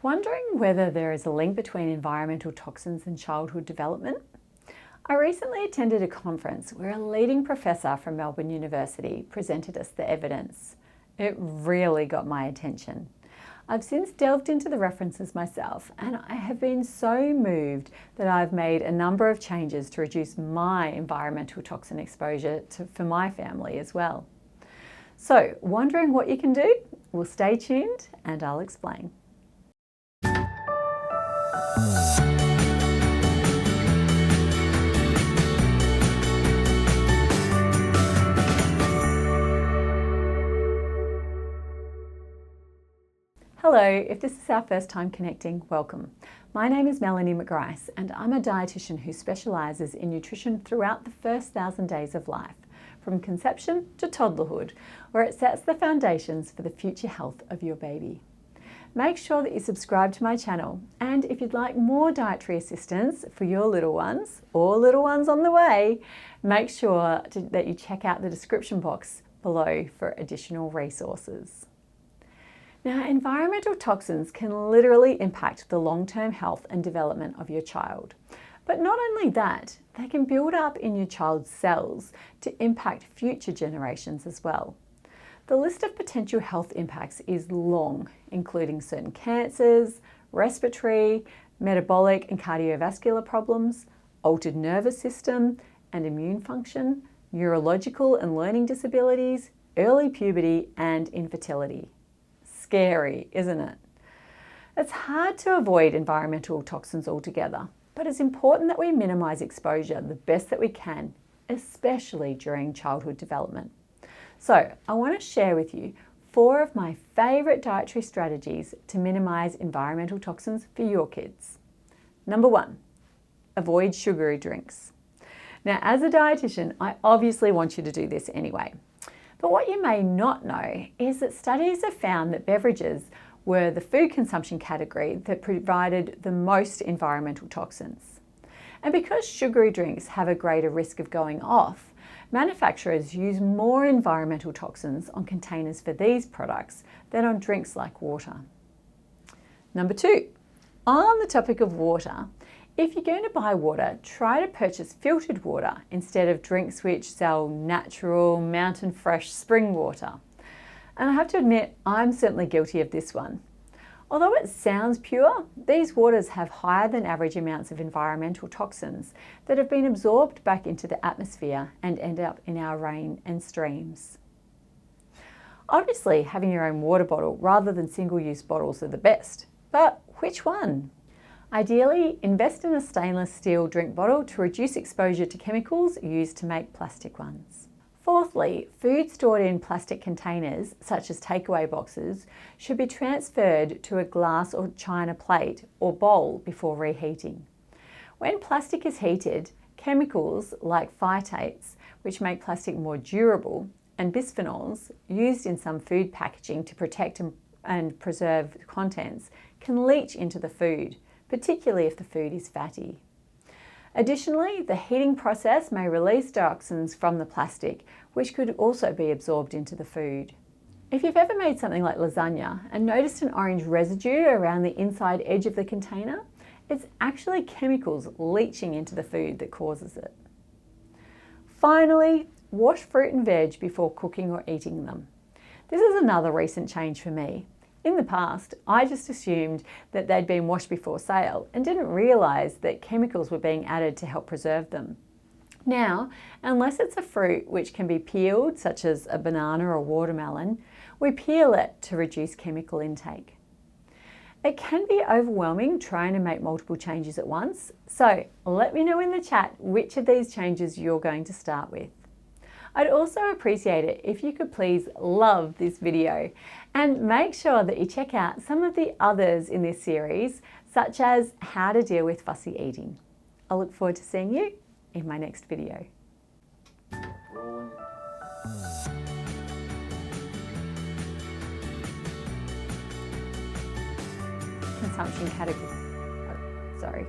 Wondering whether there is a link between environmental toxins and childhood development? I recently attended a conference where a leading professor from Melbourne University presented us the evidence. It really got my attention. I've since delved into the references myself, and I have been so moved that I've made a number of changes to reduce my environmental toxin exposure for my family as well. So, wondering what you can do? Well, stay tuned and I'll explain. Hello, if this is our first time connecting, welcome. My name is Melanie and I'm a dietitian who specialises in nutrition throughout the first 1,000 days of life, from conception to toddlerhood, where it sets the foundations for the future health of your baby. Make sure that you subscribe to my channel, and if you'd like more dietary assistance for your little ones or little ones on the way, make sure that you check out the description box below for additional resources. Now, environmental toxins can literally impact the long-term health and development of your child. But not only that, they can build up in your child's cells to impact future generations as well. The list of potential health impacts is long, including certain cancers, respiratory, metabolic and cardiovascular problems, altered nervous system and immune function, neurological and learning disabilities, early puberty and infertility. Scary, isn't it? It's hard to avoid environmental toxins altogether, but it's important that we minimise exposure the best that we can, especially during childhood development. So I want to share with you 4 of my favourite dietary strategies to minimise environmental toxins for your kids. Number 1, avoid sugary drinks. Now, as a dietitian, I obviously want you to do this anyway. But what you may not know is that studies have found that beverages were the food consumption category that provided the most environmental toxins. And because sugary drinks have a greater risk of going off, manufacturers use more environmental toxins on containers for these products than on drinks like water. Number 2, on the topic of water, if you're going to buy water, try to purchase filtered water instead of drinks which sell natural, mountain fresh spring water. And I have to admit, I'm certainly guilty of this one. Although it sounds pure, these waters have higher than average amounts of environmental toxins that have been absorbed back into the atmosphere and end up in our rain and streams. Obviously, having your own water bottle rather than single-use bottles are the best, but which one? Ideally, invest in a stainless steel drink bottle to reduce exposure to chemicals used to make plastic ones. Fourthly, food stored in plastic containers, such as takeaway boxes, should be transferred to a glass or china plate or bowl before reheating. When plastic is heated, chemicals like phytates, which make plastic more durable, and bisphenols, used in some food packaging to protect and preserve contents, can leach into the food, particularly if the food is fatty. Additionally, the heating process may release dioxins from the plastic, which could also be absorbed into the food. If you've ever made something like lasagna and noticed an orange residue around the inside edge of the container, it's actually chemicals leaching into the food that causes it. Finally, wash fruit and veg before cooking or eating them. This is another recent change for me. In the past, I just assumed that they'd been washed before sale and didn't realise that chemicals were being added to help preserve them. Now, unless it's a fruit which can be peeled, such as a banana or watermelon, we peel it to reduce chemical intake. It can be overwhelming trying to make multiple changes at once, so let me know in the chat which of these changes you're going to start with. I'd also appreciate it if you could please love this video and make sure that you check out some of the others in this series, such as how to deal with fussy eating. I look forward to seeing you in my next video. Consumption category. Oh, sorry.